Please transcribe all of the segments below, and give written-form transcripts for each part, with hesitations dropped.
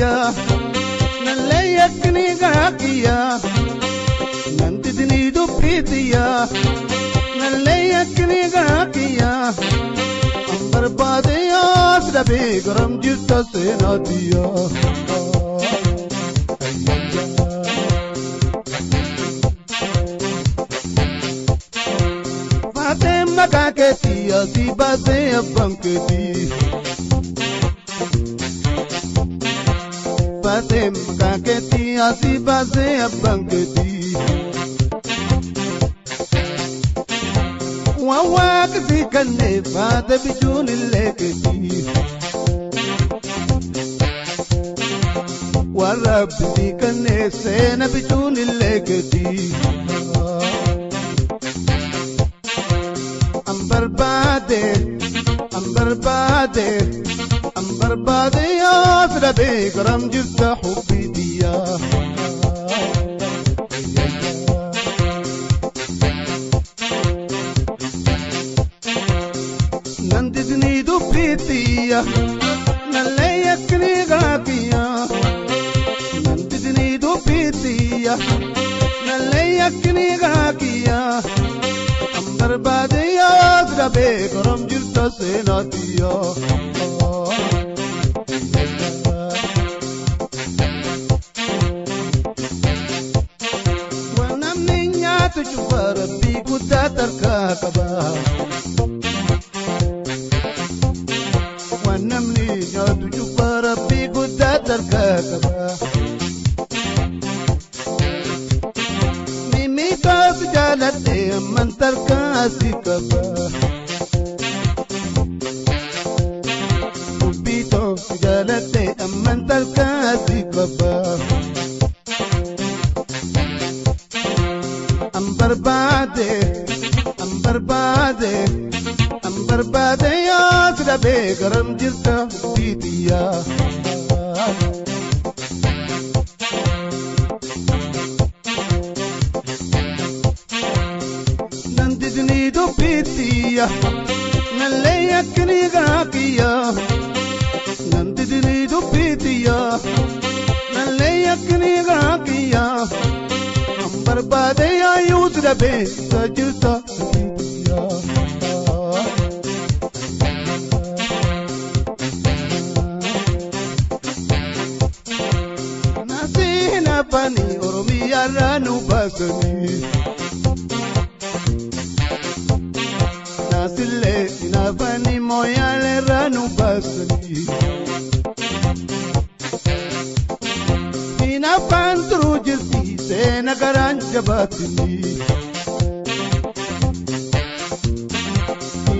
bitiya nalle yakni gakiya nandidni du bitiya nalle yakni gakiya ambar badaya srabe garam jirta senatiya Fatima kaketiya si base abanketi Fatima kaketiya si base abanketi Wawa kasi kanne fata bijuni leketi Warabdi kanne sena bijuni leketi Ambar bade ya srabe garam jirta hubbi diya nandidni du pitiya nalle yakni gakiya nandidni du pitiya nalle yakni gakiya ambar bade ya srabe garam jirta senatiya Tujuh Rabbi kuda terkakaba Wanamni ya tujuh Rabbi kuda terkakaba Mimi ka sejalate mantar kasih kaba Ubito sejalate mantar kasih kaba Ambar bade ya srabe garam jirta bitiya nandidni du bitiya nalle yakni gakiya nandidni du bitiya nalle yakni gakiya ambar bade ya srabe sajta bitiya Pani Oromia ranu basani Nasile ina pani moyale ranu basani Ina pantru jirti sena garanja batini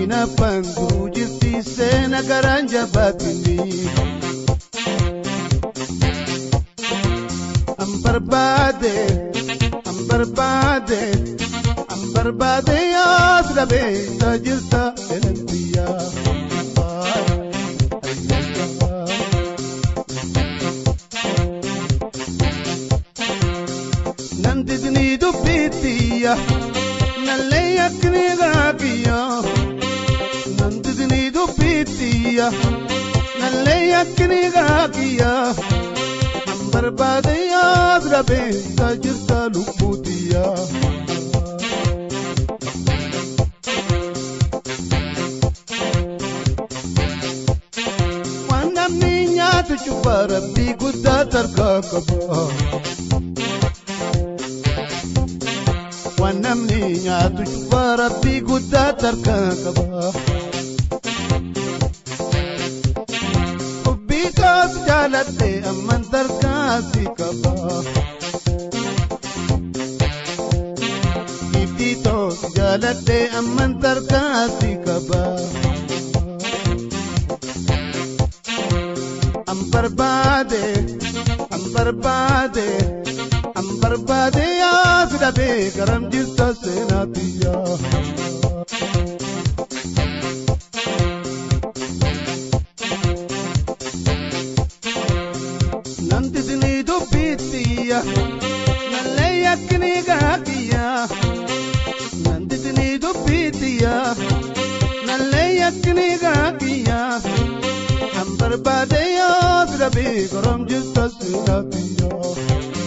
Ina pantru jirti sena garanja batini Ambar bade ya srabe sajilta enantiya nandidni du bitiya nalle yakni gakiya nandidni du bitiya nalle yakni gakiya ambar bade ya srabe sajilta lubutiya Tujuh Rabbi kuda terkakaba Wanamninya tujuh Rabbi kuda terkakaba Ubita sejalate aman terkasih kaba Ibito sejalate aman terkasih kaba Ambar bade ya srabe garam jirta senatiya nandidni du bitiya nalle yakni gakiya nandidni du bitiya nalle yakni gakiya ambar bade ya srabe garam jirta jirta seenaatti.